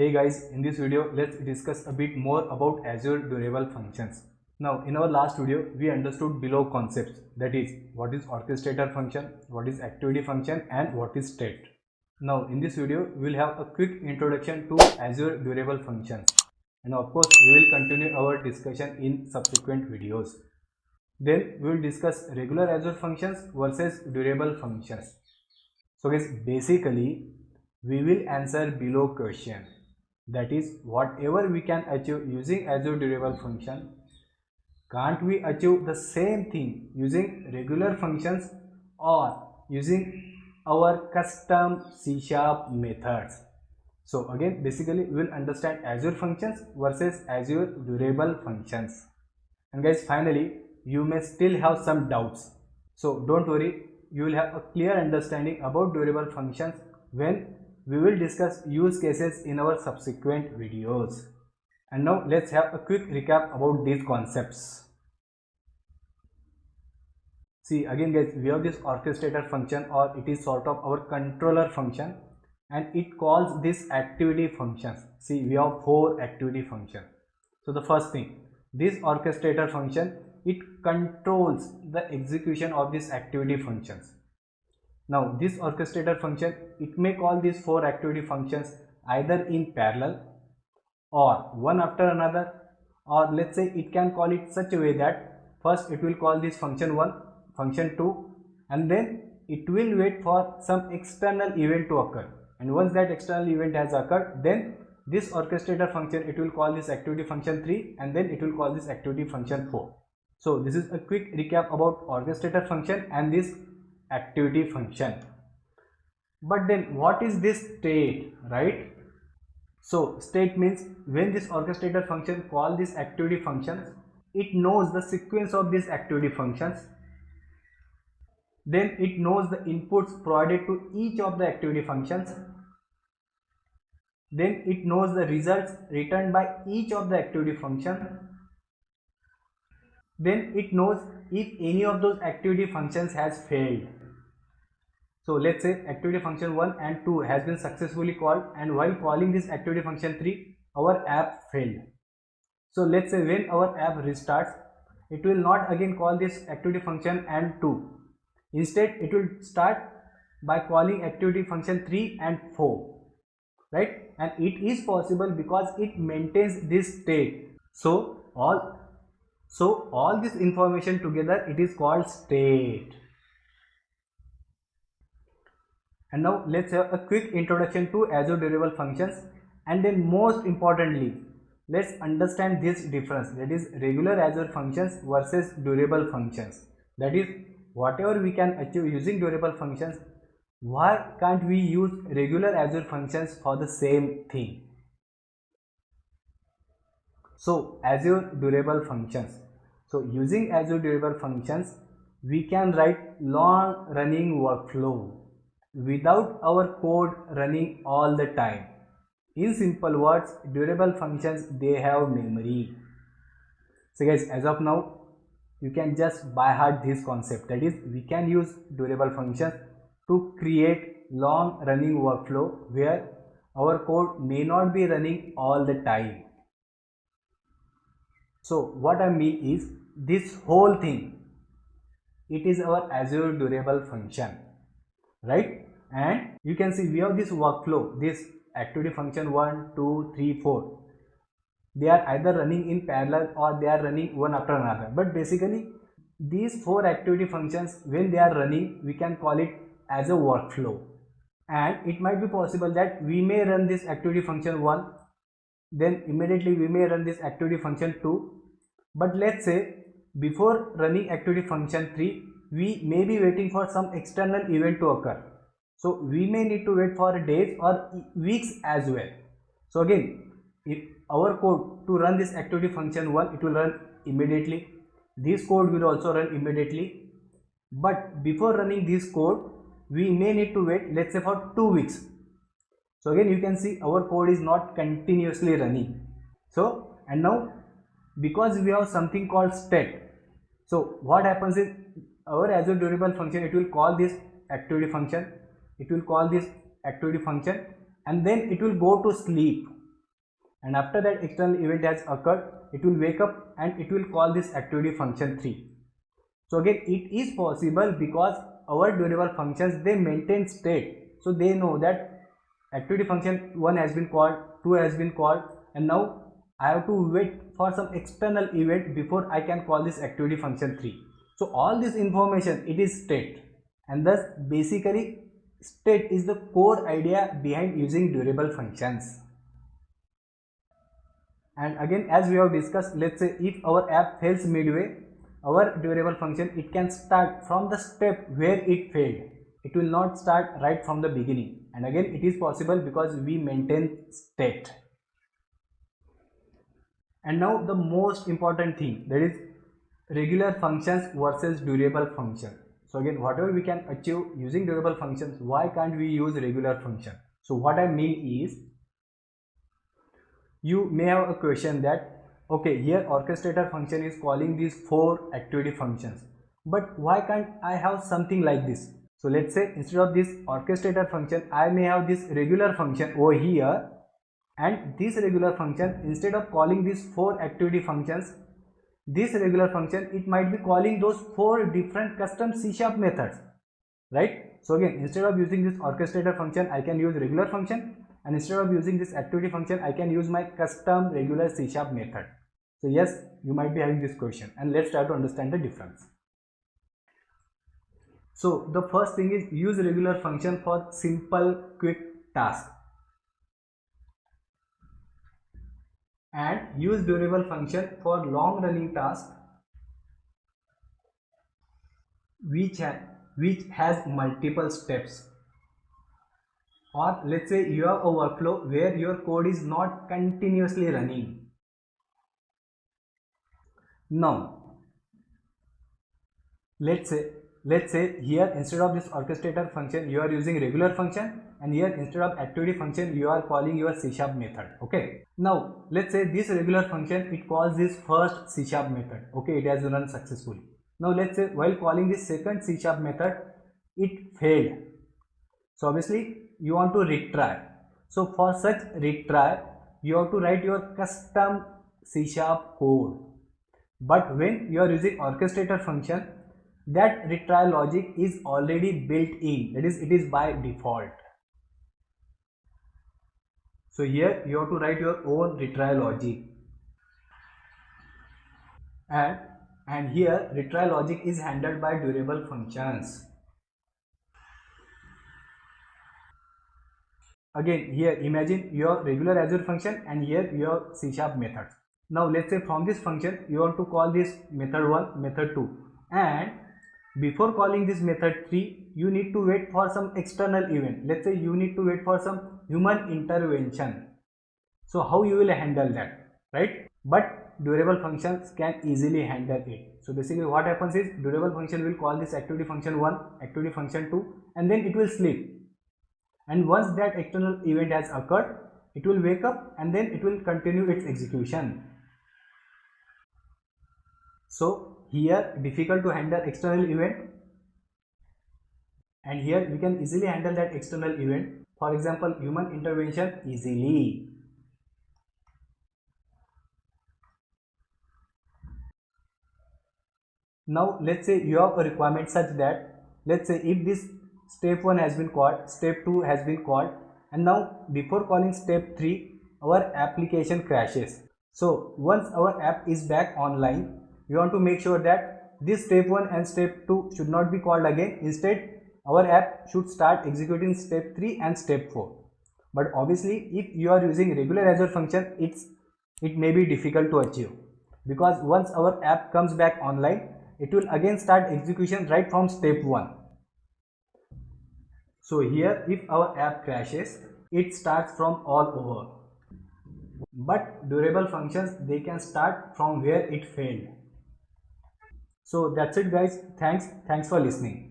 Hey guys, in this video let's discuss a bit more about Azure Durable functions. Now in our last video we understood below concepts, that is what is orchestrator function, what is activity function and what is state. Now in this video we will have a quick introduction to Azure Durable functions, and of course we will continue our discussion in subsequent videos. Then we will discuss regular Azure functions versus durable functions. So guys, basically we will answer below question, that is whatever we can achieve using Azure Durable function, can't we achieve the same thing using regular functions or using our custom C# methods. So again, basically we will understand Azure functions versus Azure Durable functions. And guys, finally you may still have some doubts, so don't worry, you will have a clear understanding about durable functions when we will discuss use cases in our subsequent videos. And now let's have a quick recap about these concepts. See, again guys, we have this orchestrator function, or it is sort of our controller function, and it calls this activity functions. See, we have 4 activity functions. So the first thing, this orchestrator function, it controls the execution of these activity functions. Now this orchestrator function, it may call these 4 activity functions either in parallel or one after another, or let's say it can call it such a way that first it will call this function 1, function 2, and then it will wait for some external event to occur, and once that external event has occurred, then this orchestrator function, it will call this activity function 3, and then it will call this activity function 4. So this is a quick recap about orchestrator function and this activity function. But then what is this state, right? So state means when this orchestrator function call this activity functions, it knows the sequence of these activity functions, then it knows the inputs provided to each of the activity functions, then it knows the results returned by each of the activity function, then it knows if any of those activity functions has failed. So let's say activity function 1 and 2 has been successfully called, and while calling this activity function 3, our app failed. So let's say when our app restarts, it will not again call this activity function and 2. Instead, it will start by calling activity function 3 and 4, right? And it is possible because it maintains this state. So all this information together, it is called state. And now let's have a quick introduction to Azure Durable functions, and then most importantly, let's understand this difference, that is regular Azure functions versus durable functions. That is, whatever we can achieve using durable functions, why can't we use regular Azure functions for the same thing? So Azure Durable functions. So using Azure Durable functions, we can write long running workflow without our code running all the time. In simple words, durable functions, they have memory. So guys, as of now, you can just by heart this concept, that is we can use durable functions to create long running workflow where our code may not be running all the time. So what I mean is, this whole thing, it is our Azure Durable function, right? And you can see we have this workflow, this activity function 1, 2, 3, 4. They are either running in parallel or they are running one after another. But basically, these 4 activity functions, when they are running, we can call it as a workflow. And it might be possible that we may run this activity function 1, then immediately we may run this activity function 2. But let's say before running activity function 3, we may be waiting for some external event to occur. So we may need to wait for days or weeks as well. So again, if our code to run this activity function 1, it will run immediately. This code will also run immediately. But before running this code, we may need to wait, let's say, for 2 weeks. So again, you can see our code is not continuously running. So, and now because we have something called state, so what happens is our Azure Durable function, it will call this activity function, it will call this activity function, and then it will go to sleep. and after that external event has occurred, it will wake up and it will call this activity function 3. So again, it is possible because our durable functions, they maintain state. So they know that activity function 1 has been called, 2 has been called, and now I have to wait for some external event before I can call this activity function 3. So all this information, it is state, and thus basically state is the core idea behind using durable functions. And again, as we have discussed, let's say if our app fails midway, our durable function, it can start from the step where it failed. It will not start right from the beginning. And again, it is possible because we maintain state. And now the most important thing, that is regular functions versus durable function. So again, whatever we can achieve using durable functions, why can't we use regular function? So what I mean is, you may have a question that, okay, here orchestrator function is calling these 4 activity functions, but why can't I have something like this? So let's say instead of this orchestrator function, I may have this regular function over here, and this regular function, instead of calling these 4 activity functions, this regular function, it might be calling those 4 different custom C# methods, right? So again, instead of using this orchestrator function, I can use regular function, and instead of using this activity function, I can use my custom regular C# method. So yes, you might be having this question, and let's try to understand the difference. So the first thing is, use regular function for simple quick task, and use durable function for long running task which has multiple steps. Or let's say you have a workflow where your code is not continuously running. Now let's say here, instead of this orchestrator function, you are using regular function, and here instead of activity function, you are calling your C# method. Okay, now let's say this regular function, it calls this first C# method. Okay, it has run successfully. Now let's say while calling this second C# method, it failed. So obviously you want to retry. So for such retry, you have to write your custom C# code. But when you are using orchestrator function, that retry logic is already built in, that is, it is by default. So here you have to write your own retry logic, and here retry logic is handled by durable functions. Again, here imagine your regular Azure function, and here your C# methods. Now let's say from this function you want to call this method 1, method 2, and before calling this method 3, you need to wait for some external event. Let's say you need to wait for some human intervention. So how you will handle that, right? But durable functions can easily handle it. So basically what happens is, durable function will call this activity function 1, activity function 2, and then it will sleep. And once that external event has occurred, it will wake up and then it will continue its execution. So here difficult to handle external event, and here we can easily handle that external event. For example, human intervention easily. Now let's say you have a requirement such that, let's say if this step 1 has been called, step 2 has been called, and now before calling step 3, our application crashes. So once our app is back online, we want to make sure that this step 1 and step 2 should not be called again. Instead, our app should start executing step 3 and step 4. But obviously, if you are using regular Azure function, it may be difficult to achieve, because once our app comes back online, it will again start execution right from step 1. So here, if our app crashes, it starts from all over. But durable functions, they can start from where it failed. So that's it guys. Thanks for listening.